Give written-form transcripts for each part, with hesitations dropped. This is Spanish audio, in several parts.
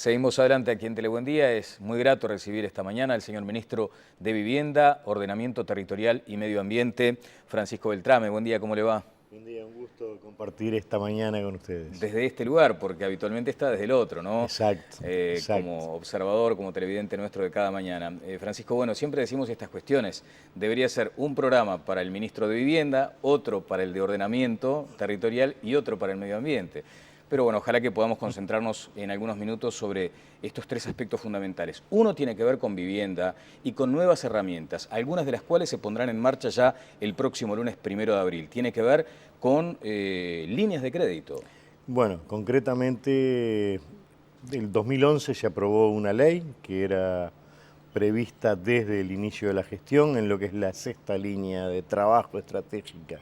Seguimos adelante aquí en Telebuen Día. Es muy grato recibir esta mañana al señor Ministro de Vivienda, Ordenamiento Territorial y Medio Ambiente, Francisco Beltrame. Buen día, ¿cómo le va? Buen día, un gusto compartir esta mañana con ustedes. Desde este lugar, porque habitualmente está desde el otro, ¿no? Exacto, exacto. Como observador, como televidente nuestro de cada mañana. Francisco, bueno, siempre decimos estas cuestiones. Debería ser un programa para el Ministro de Vivienda, otro para el de Ordenamiento Territorial y otro para el Medio Ambiente. Pero bueno, ojalá que podamos concentrarnos en algunos minutos sobre estos tres aspectos fundamentales. Uno tiene que ver con vivienda y con nuevas herramientas, algunas de las cuales se pondrán en marcha ya el próximo lunes 1 de abril. Tiene que ver con líneas de crédito. Bueno, concretamente, en 2011 se aprobó una ley que era prevista desde el inicio de la gestión en lo que es la sexta línea de trabajo estratégica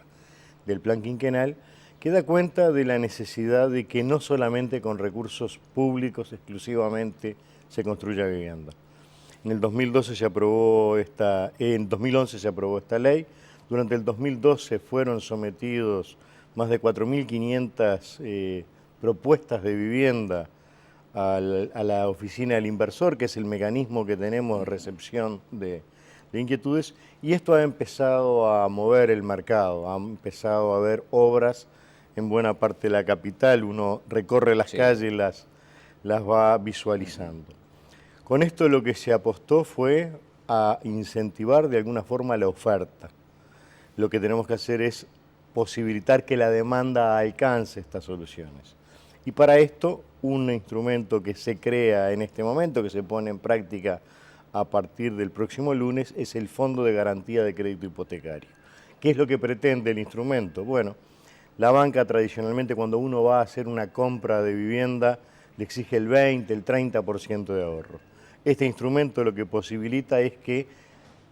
del plan quinquenal, que da cuenta de la necesidad de que no solamente con recursos públicos exclusivamente se construya vivienda. En el 2011 se aprobó esta ley. Durante el 2012 fueron sometidos más de 4.500 propuestas de vivienda a la oficina del inversor, que es el mecanismo que tenemos de recepción de inquietudes, y esto ha empezado a mover el mercado, ha empezado a haber obras en buena parte de la capital, uno recorre las calles, las va visualizando. Con esto lo que se apostó fue a incentivar de alguna forma la oferta. Lo que tenemos que hacer es posibilitar que la demanda alcance estas soluciones. Y para esto, un instrumento que se crea en este momento, que se pone en práctica a partir del próximo lunes, es el Fondo de Garantía de Crédito Hipotecario. ¿Qué es lo que pretende el instrumento? Bueno, la banca tradicionalmente cuando uno va a hacer una compra de vivienda le exige el 20, el 30% de ahorro. Este instrumento lo que posibilita es que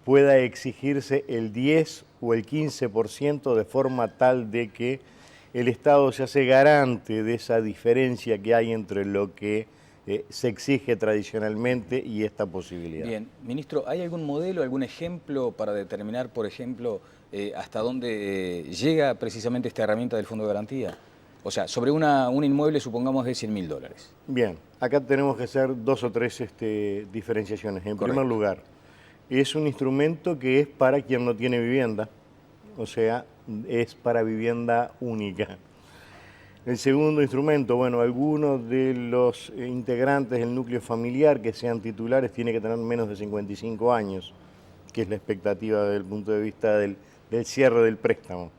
pueda exigirse el 10 o el 15% de forma tal de que el Estado se hace garante de esa diferencia que hay entre lo que se exige tradicionalmente y esta posibilidad. Bien, ministro, ¿hay algún modelo, algún ejemplo para determinar, por ejemplo, hasta dónde llega precisamente esta herramienta del Fondo de Garantía? O sea, sobre un inmueble, supongamos, de $100.000. Bien, acá tenemos que hacer dos o tres diferenciaciones. En primer lugar, es un instrumento que es para quien no tiene vivienda, o sea, es para vivienda única. El segundo instrumento, bueno, algunos de los integrantes del núcleo familiar que sean titulares tienen que tener menos de 55 años, que es la expectativa desde el punto de vista del cierre del préstamo.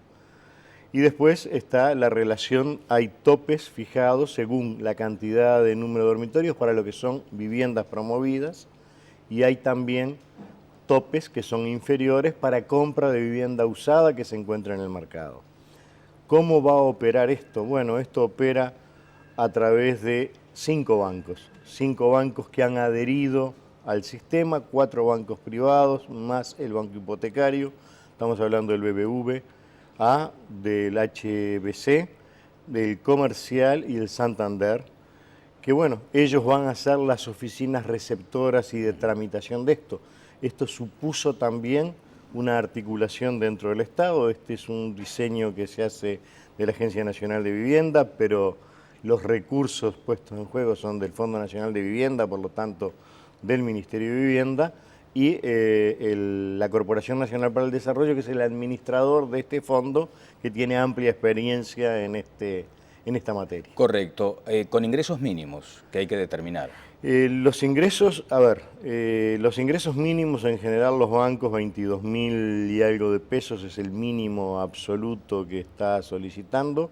Y después está la relación, hay topes fijados según la cantidad de número de dormitorios para lo que son viviendas promovidas, y hay también topes que son inferiores para compra de vivienda usada que se encuentra en el mercado. ¿Cómo va a operar esto? Bueno, esto opera a través de 5 bancos que han adherido al sistema, 4 bancos privados más el banco hipotecario. Estamos hablando del BBVA, del HBC, del Comercial y del Santander, que bueno, ellos van a ser las oficinas receptoras y de tramitación de esto. Esto supuso también una articulación dentro del Estado. Este es un diseño que se hace de la Agencia Nacional de Vivienda, pero los recursos puestos en juego son del Fondo Nacional de Vivienda, por lo tanto del Ministerio de Vivienda, y la Corporación Nacional para el Desarrollo, que es el administrador de este fondo, que tiene amplia experiencia en esta materia. Correcto, con ingresos mínimos que hay que determinar. Los ingresos, los ingresos mínimos en general los bancos, 22.000 y algo de pesos es el mínimo absoluto que está solicitando.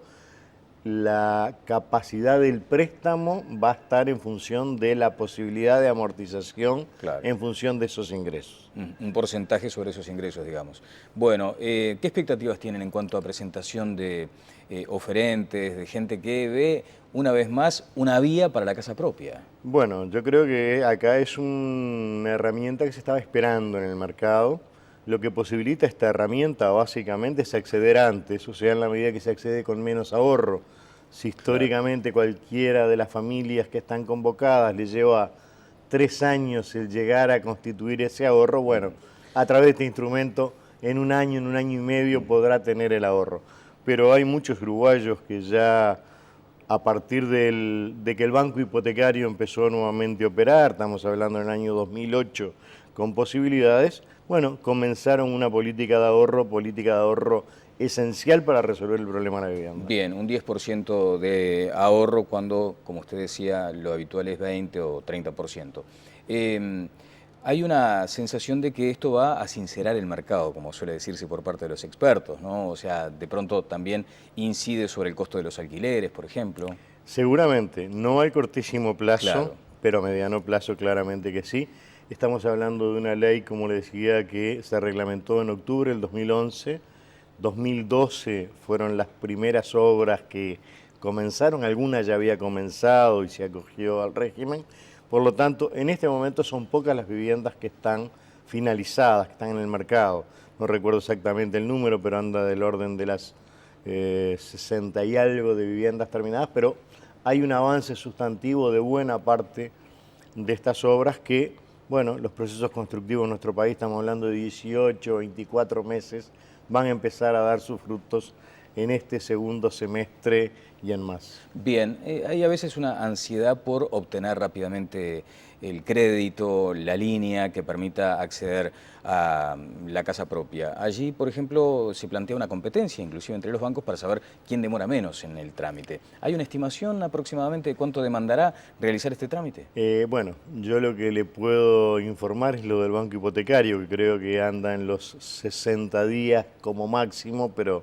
La capacidad del préstamo va a estar en función de la posibilidad de amortización, en función de esos ingresos. Un porcentaje sobre esos ingresos, digamos. Bueno, ¿qué expectativas tienen en cuanto a presentación de oferentes, de gente que ve una vez más una vía para la casa propia? Bueno, yo creo que acá es una herramienta que se estaba esperando en el mercado. Lo que posibilita esta herramienta básicamente es acceder antes, o sea, en la medida que se accede con menos ahorro. Si históricamente cualquiera de las familias que están convocadas le lleva 3 años el llegar a constituir ese ahorro, bueno, a través de este instrumento en un año y medio podrá tener el ahorro. Pero hay muchos uruguayos que ya a partir de que el banco hipotecario empezó nuevamente a operar, estamos hablando del año 2008, con posibilidades, bueno, comenzaron una política de ahorro esencial para resolver el problema de la vivienda. Bien, un 10% de ahorro cuando, como usted decía, lo habitual es 20 o 30%. Hay una sensación de que esto va a sincerar el mercado, como suele decirse por parte de los expertos, ¿no? O sea, de pronto también incide sobre el costo de los alquileres, por ejemplo. Seguramente, no al cortísimo plazo, Claro. pero a mediano plazo claramente que sí. Estamos hablando de una ley, como le decía, que se reglamentó en octubre del 2011. 2012 fueron las primeras obras que comenzaron, alguna ya había comenzado y se acogió al régimen. Por lo tanto, en este momento son pocas las viviendas que están finalizadas, que están en el mercado. No recuerdo exactamente el número, pero anda del orden de las 60 y algo de viviendas terminadas, pero hay un avance sustantivo de buena parte de estas obras que, bueno, los procesos constructivos en nuestro país, estamos hablando de 18, 24 meses, van a empezar a dar sus frutos en este segundo semestre y en más. Bien, hay a veces una ansiedad por obtener rápidamente el crédito, la línea que permita acceder a la casa propia. Allí, por ejemplo, se plantea una competencia, inclusive entre los bancos, para saber quién demora menos en el trámite. ¿Hay una estimación aproximadamente de cuánto demandará realizar este trámite? Bueno, yo lo que le puedo informar es lo del banco hipotecario, que creo que anda en los 60 días como máximo, pero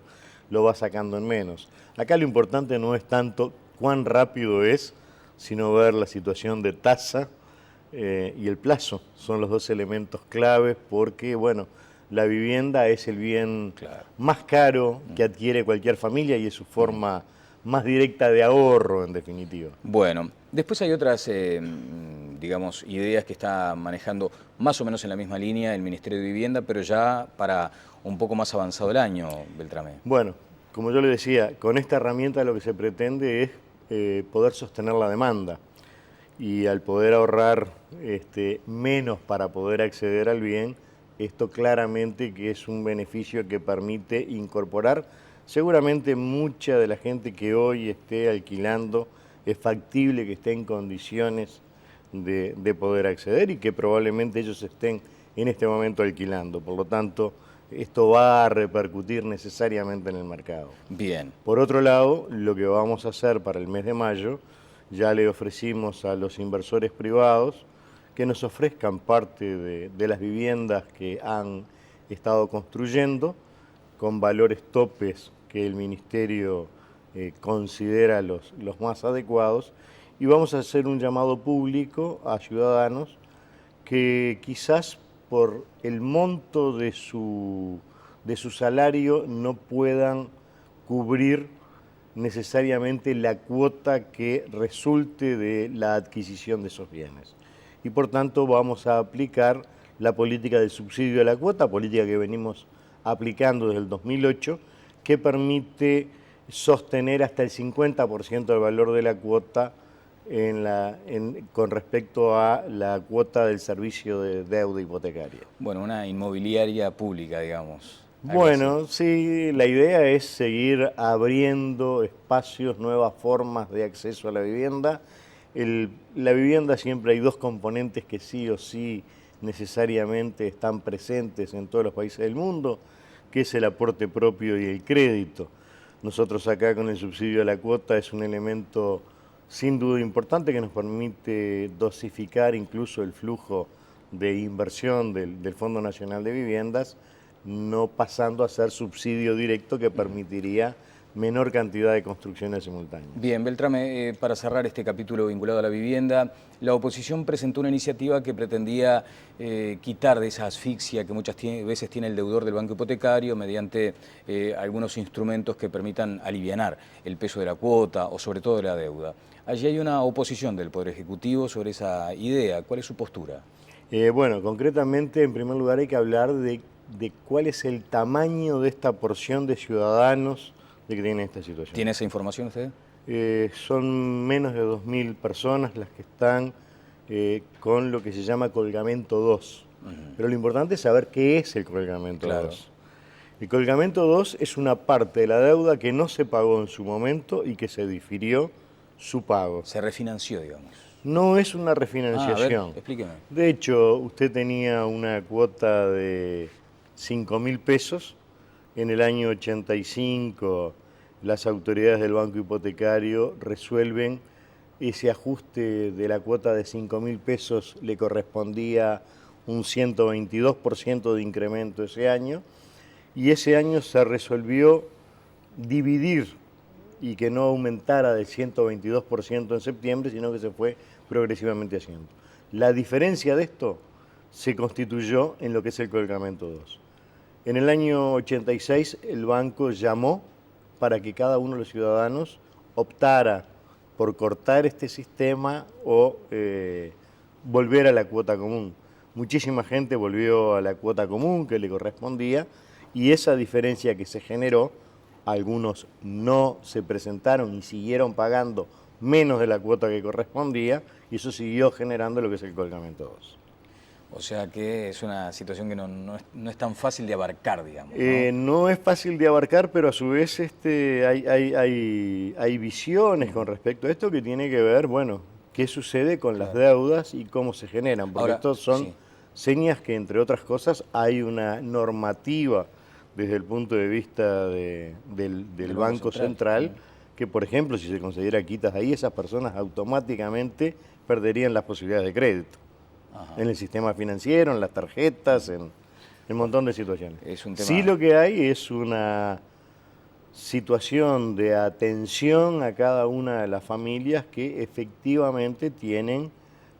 lo va sacando en menos. Acá lo importante no es tanto cuán rápido es, sino ver la situación de tasa y el plazo. Son los dos elementos claves porque, bueno, la vivienda es el bien más caro que adquiere cualquier familia y es su forma más directa de ahorro, en definitiva. Bueno, después hay otras, digamos, ideas que está manejando más o menos en la misma línea el Ministerio de Vivienda, pero ya para un poco más avanzado el año, Beltrame. Bueno, como yo le decía, con esta herramienta lo que se pretende es poder sostener la demanda y al poder ahorrar menos para poder acceder al bien, esto claramente que es un beneficio que permite incorporar. Seguramente mucha de la gente que hoy esté alquilando es factible que esté en condiciones de poder acceder y que probablemente ellos estén en este momento alquilando. Por lo tanto, esto va a repercutir necesariamente en el mercado. Bien. Por otro lado, lo que vamos a hacer para el mes de mayo, ya le ofrecimos a los inversores privados que nos ofrezcan parte de las viviendas que han estado construyendo con valores topes que el Ministerio considera los más adecuados, y vamos a hacer un llamado público a ciudadanos que quizás por el monto de su salario no puedan cubrir necesariamente la cuota que resulte de la adquisición de esos bienes. Y por tanto vamos a aplicar la política del subsidio de la cuota, política que venimos aplicando desde el 2008, que permite sostener hasta el 50% del valor de la cuota con respecto a la cuota del servicio de deuda hipotecaria. Bueno, una inmobiliaria pública, digamos. Bueno, sí, la idea es seguir abriendo espacios, nuevas formas de acceso a la vivienda. La vivienda siempre hay dos componentes que sí o sí necesariamente están presentes en todos los países del mundo, que es el aporte propio y el crédito. Nosotros acá con el subsidio a la cuota es un elemento sin duda importante que nos permite dosificar incluso el flujo de inversión del Fondo Nacional de Viviendas, no pasando a ser subsidio directo que permitiría menor cantidad de construcciones simultáneas. Bien, Beltrame, para cerrar este capítulo vinculado a la vivienda, la oposición presentó una iniciativa que pretendía quitar de esa asfixia que muchas veces tiene el deudor del banco hipotecario mediante algunos instrumentos que permitan alivianar el peso de la cuota o sobre todo de la deuda. Allí hay una oposición del Poder Ejecutivo sobre esa idea. ¿Cuál es su postura? Bueno, concretamente, en primer lugar hay que hablar de cuál es el tamaño de esta porción de ciudadanos de que tienen esta situación. ¿Tiene esa información usted? Son menos de 2.000 personas las que están con lo que se llama colgamento 2. Pero lo importante es saber qué es el colgamento 2. El colgamento 2 es una parte de la deuda que no se pagó en su momento y que se difirió su pago. Se refinanció, digamos. No es una A refinanciación. ver, explíqueme. De hecho, usted tenía una cuota de 5.000 pesos. En el año 85, las autoridades del Banco Hipotecario resuelven ese ajuste de la cuota de 5.000 pesos, le correspondía un 122% de incremento ese año, y ese año se resolvió dividir y que no aumentara del 122% en septiembre, sino que se fue progresivamente haciendo. La diferencia de esto se constituyó en lo que es el colgamento 2. En el año 86 el banco llamó para que cada uno de los ciudadanos optara por cortar este sistema o volver a la cuota común. Muchísima gente volvió a la cuota común que le correspondía y esa diferencia que se generó, algunos no se presentaron y siguieron pagando menos de la cuota que correspondía y eso siguió generando lo que es el colgamento 2. O sea que es una situación que no es tan fácil de abarcar, digamos, No es fácil de abarcar, pero a su vez hay visiones con respecto a esto que tiene que ver, bueno, qué sucede con las deudas y cómo se generan, porque Ahora, estos son sí. señas que, entre otras cosas, hay una normativa desde el punto de vista del Banco Central, que, por ejemplo, si se considera quitas ahí, esas personas automáticamente perderían las posibilidades de crédito. Ajá. En el sistema financiero, en las tarjetas, en un montón de situaciones. Es un tema... Sí, lo que hay es una situación de atención a cada una de las familias que efectivamente tienen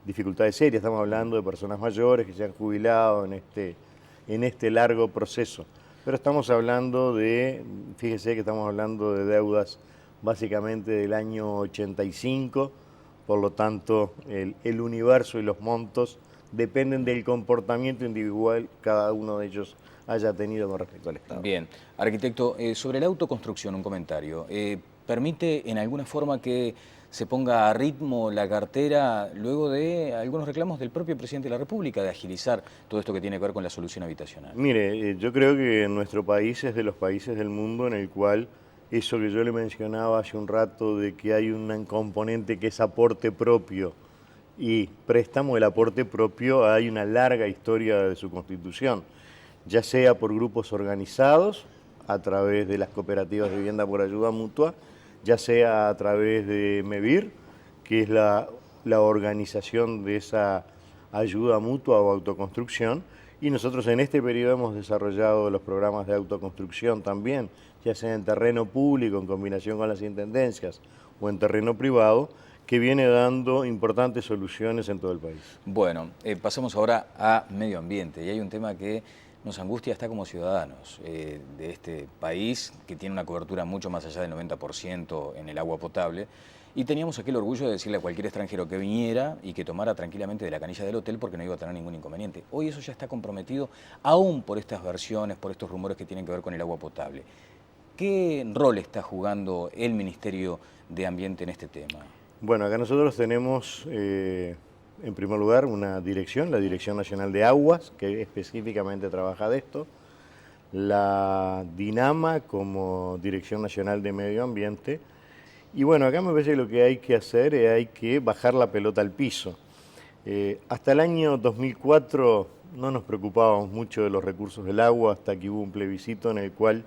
dificultades serias. Estamos hablando de personas mayores que se han jubilado en este largo proceso. Pero estamos hablando fíjese que estamos hablando de deudas básicamente del año 85, por lo tanto el universo y los montos dependen del comportamiento individual que cada uno de ellos haya tenido con respecto al Estado. Bien, arquitecto, sobre la autoconstrucción un comentario. ¿Permite en alguna forma que se ponga a ritmo la cartera luego de algunos reclamos del propio presidente de la República de agilizar todo esto que tiene que ver con la solución habitacional? Mire, yo creo que nuestro país es de los países del mundo en el cual eso que yo le mencionaba hace un rato de que hay un componente que es aporte propio y préstamo, el aporte propio, hay una larga historia de su constitución, ya sea por grupos organizados a través de las cooperativas de vivienda por ayuda mutua, ya sea a través de MEVIR, que es la organización de esa ayuda mutua o autoconstrucción, y nosotros en este periodo hemos desarrollado los programas de autoconstrucción también, ya sea en terreno público, en combinación con las intendencias, o en terreno privado, que viene dando importantes soluciones en todo el país. Bueno, pasamos ahora a medio ambiente, y hay un tema que nos angustia hasta como ciudadanos de este país, que tiene una cobertura mucho más allá del 90% en el agua potable, y teníamos aquel orgullo de decirle a cualquier extranjero que viniera y que tomara tranquilamente de la canilla del hotel porque no iba a tener ningún inconveniente. Hoy eso ya está comprometido, aún por estas versiones, por estos rumores que tienen que ver con el agua potable. ¿Qué rol está jugando el Ministerio de Ambiente en este tema? Bueno, acá nosotros tenemos, en primer lugar, una dirección, la Dirección Nacional de Aguas, que específicamente trabaja de esto, la DINAMA como Dirección Nacional de Medio Ambiente, y bueno, acá me parece que lo que hay que hacer es hay que bajar la pelota al piso. Hasta el año 2004 no nos preocupábamos mucho de los recursos del agua, hasta que hubo un plebiscito en el cual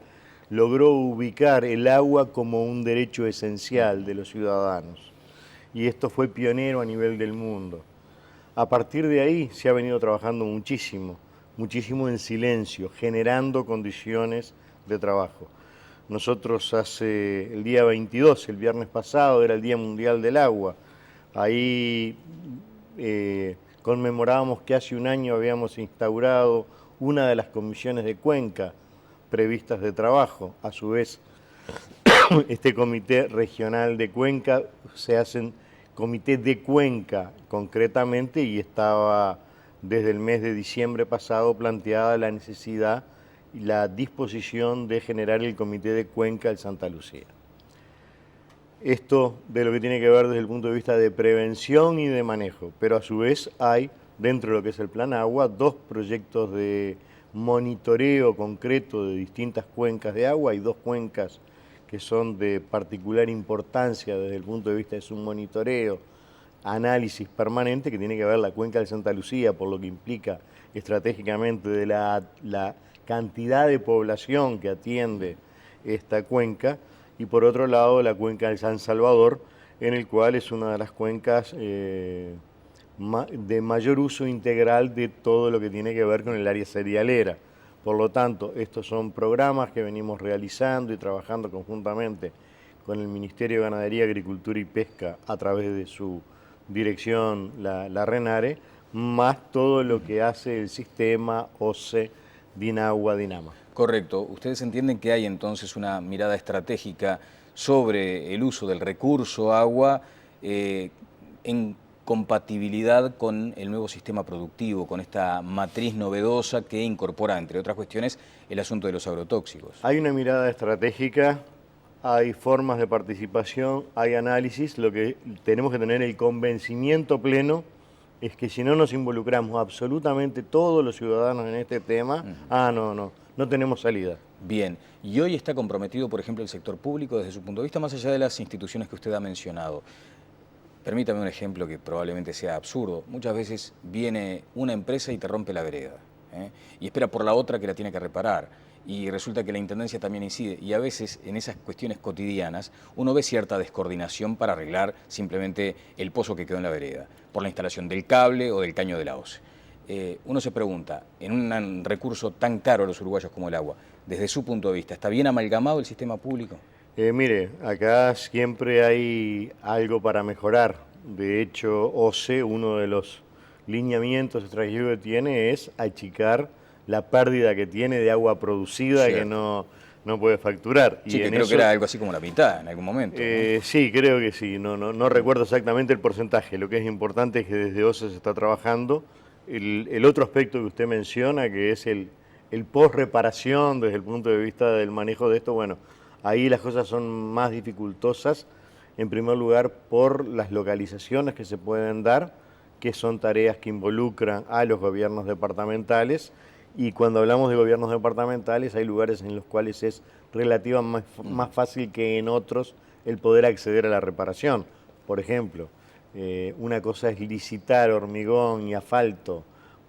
logró ubicar el agua como un derecho esencial de los ciudadanos. Y esto fue pionero a nivel del mundo. A partir de ahí se ha venido trabajando muchísimo, muchísimo en silencio, generando condiciones de trabajo. Nosotros el día 22, el viernes pasado, era el Día Mundial del Agua. Ahí conmemorábamos que hace un año habíamos instaurado una de las comisiones de Cuenca previstas de trabajo. A su vez, este comité regional de Cuenca se hacen comité de Cuenca concretamente y estaba desde el mes de diciembre pasado planteada la necesidad y la disposición de generar el comité de Cuenca del Santa Lucía. Esto de lo que tiene que ver desde el punto de vista de prevención y de manejo, pero a su vez hay dentro de lo que es el Plan Agua 2 proyectos de monitoreo concreto de distintas cuencas de agua. Hay 2 cuencas que son de particular importancia desde el punto de vista de su monitoreo, análisis permanente, que tiene que ver la cuenca de Santa Lucía, por lo que implica estratégicamente de la cantidad de población que atiende esta cuenca, y por otro lado la cuenca del San Salvador, en el cual es una de las cuencas de mayor uso integral de todo lo que tiene que ver con el área cerealera. Por lo tanto, estos son programas que venimos realizando y trabajando conjuntamente con el Ministerio de Ganadería, Agricultura y Pesca a través de su dirección, la RENARE, más todo lo que hace el sistema OCE, DINAGUA, DINAMA. Correcto. ¿Ustedes entienden que hay entonces una mirada estratégica sobre el uso del recurso agua en compatibilidad con el nuevo sistema productivo, con esta matriz novedosa que incorpora, entre otras cuestiones, el asunto de los agrotóxicos? Hay una mirada estratégica, hay formas de participación, hay análisis. Lo que tenemos que tener el convencimiento pleno es que si no nos involucramos absolutamente todos los ciudadanos en este tema, no tenemos salida. Bien, y hoy está comprometido, por ejemplo, el sector público desde su punto de vista, más allá de las instituciones que usted ha mencionado. Permítame un ejemplo que probablemente sea absurdo. Muchas veces viene una empresa y te rompe la vereda, y espera por la otra que la tiene que reparar. Y resulta que la Intendencia también incide. Y a veces en esas cuestiones cotidianas uno ve cierta descoordinación para arreglar simplemente el pozo que quedó en la vereda, por la instalación del cable o del caño de la OCE. Uno se pregunta, en un recurso tan caro a los uruguayos como el agua, desde su punto de vista, ¿está bien amalgamado el sistema público? Mire, acá siempre hay algo para mejorar. De hecho, OCE, uno de los lineamientos estratégicos que tiene es achicar la pérdida que tiene de agua producida. Cierto. Que no puede facturar. Sí, que creo que era algo así como la mitad en algún momento, ¿no? Sí, creo que sí. No recuerdo exactamente el porcentaje. Lo que es importante es que desde OCE se está trabajando. El otro aspecto que usted menciona, que es el post-reparación desde el punto de vista del manejo de esto, bueno, ahí las cosas son más dificultosas, en primer lugar por las localizaciones que se pueden dar, que son tareas que involucran a los gobiernos departamentales, y cuando hablamos de gobiernos departamentales hay lugares en los cuales es relativamente más fácil que en otros el poder acceder a la reparación. Por ejemplo, una cosa es licitar hormigón y asfalto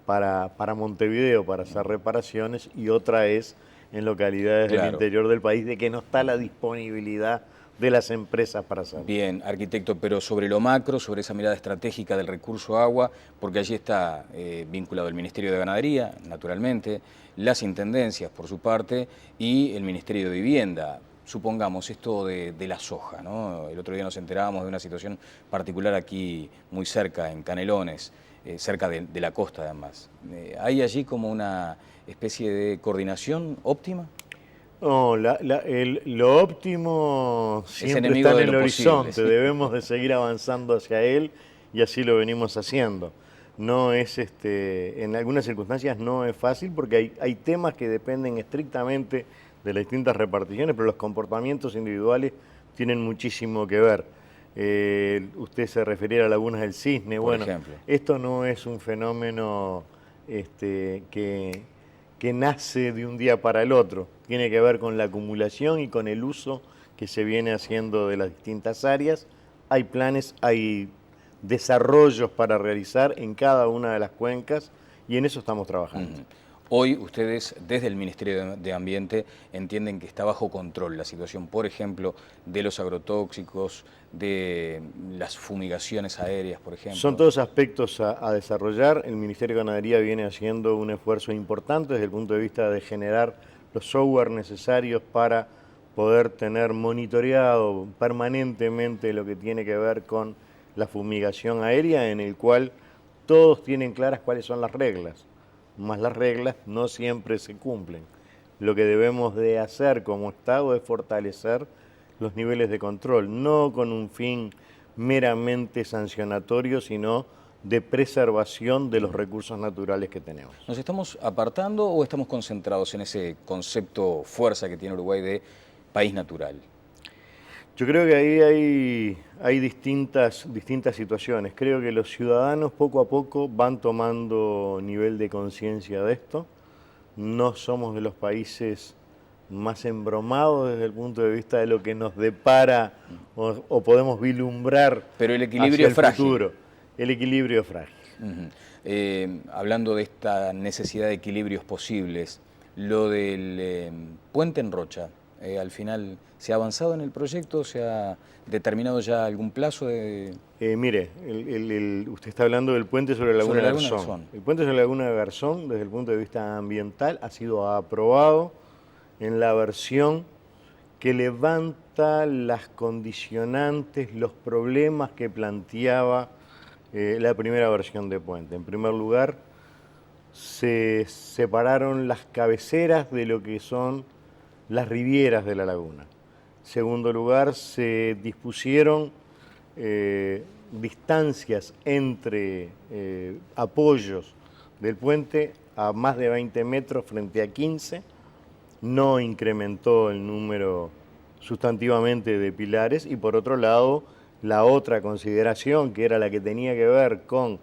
para Montevideo para hacer reparaciones, y otra es en localidades del interior del país de que no está la disponibilidad de las empresas para hacerlo. Bien, arquitecto, pero sobre lo macro, sobre esa mirada estratégica del recurso agua, porque allí está vinculado el Ministerio de Ganadería, naturalmente, las intendencias por su parte y el Ministerio de Vivienda. Supongamos esto de la soja, ¿no? El otro día nos enterábamos de una situación particular aquí muy cerca, en Canelones, cerca de la costa además. ¿Hay allí como una especie de coordinación óptima? No, lo óptimo siempre está en el horizonte, sí. Debemos de seguir avanzando hacia él y así lo venimos haciendo. No es, en algunas circunstancias no es fácil porque hay temas que dependen estrictamente de las distintas reparticiones, pero los comportamientos individuales tienen muchísimo que ver. Usted se refería a Lagunas del Cisne. Bueno, esto no es un fenómeno que nace de un día para el otro. Tiene que ver con la acumulación y con el uso que se viene haciendo de las distintas áreas. Hay planes, hay desarrollos para realizar en cada una de las cuencas y en eso estamos trabajando. Hoy ustedes, desde el Ministerio de Ambiente, entienden que está bajo control la situación, por ejemplo, de los agrotóxicos, de las fumigaciones aéreas, por ejemplo. Son todos aspectos a desarrollar. El Ministerio de Ganadería viene haciendo un esfuerzo importante desde el punto de vista de generar los software necesarios para poder tener monitoreado permanentemente lo que tiene que ver con la fumigación aérea, en el cual todos tienen claras cuáles son las reglas. Más las reglas no siempre se cumplen. Lo que debemos de hacer como Estado es fortalecer los niveles de control, no con un fin meramente sancionatorio, sino de preservación de los recursos naturales que tenemos. ¿Nos estamos apartando o estamos concentrados en ese concepto fuerza que tiene Uruguay de país natural? Yo creo que ahí hay distintas situaciones. Creo que los ciudadanos poco a poco van tomando nivel de conciencia de esto. No somos de los países más embromado desde el punto de vista de lo que nos depara o podemos vislumbrar. Pero el equilibrio hacia el frágil. futuro. El equilibrio frágil. Hablando de esta necesidad de equilibrios posibles, lo del puente en Rocha, al final, ¿se ha avanzado en el proyecto? ¿Se ha determinado ya algún plazo de...? Mire, usted está hablando del puente sobre la Laguna Garzón. Garzón. El puente sobre la Laguna Garzón, desde el punto de vista ambiental, ha sido aprobado en la versión que levanta las condicionantes, los problemas que planteaba la primera versión de puente. En primer lugar, se separaron las cabeceras de lo que son las rivieras de la laguna. En segundo lugar, se dispusieron distancias entre apoyos del puente a más de 20 metros frente a 15. No incrementó el número sustantivamente de pilares y por otro lado, la otra consideración, que era la que tenía que ver con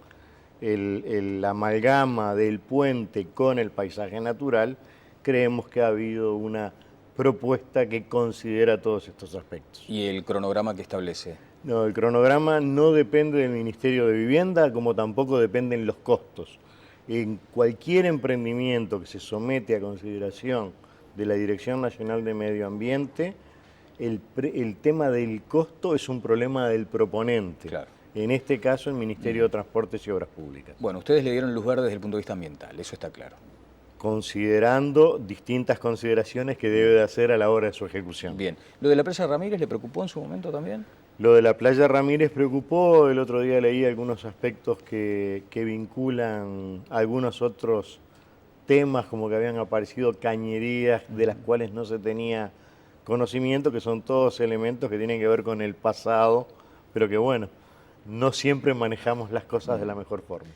la amalgama del puente con el paisaje natural, creemos que ha habido una propuesta que considera todos estos aspectos. ¿Y el cronograma que establece? No, el cronograma no depende del Ministerio de Vivienda, como tampoco dependen los costos. En cualquier emprendimiento que se somete a consideración de la Dirección Nacional de Medio Ambiente, el tema del costo es un problema del proponente. Claro. En este caso, el Ministerio de Transportes y Obras Públicas. Bueno, ustedes le dieron luz verde desde el punto de vista ambiental, eso está claro. Considerando distintas consideraciones que debe de hacer a la hora de su ejecución. Bien. ¿Lo de la playa Ramírez le preocupó en su momento también? Lo de la playa Ramírez preocupó. El otro día leí algunos aspectos que vinculan algunos otros temas, como que habían aparecido cañerías de las cuales no se tenía conocimiento, que son todos elementos que tienen que ver con el pasado, pero que bueno, no siempre manejamos las cosas de la mejor forma.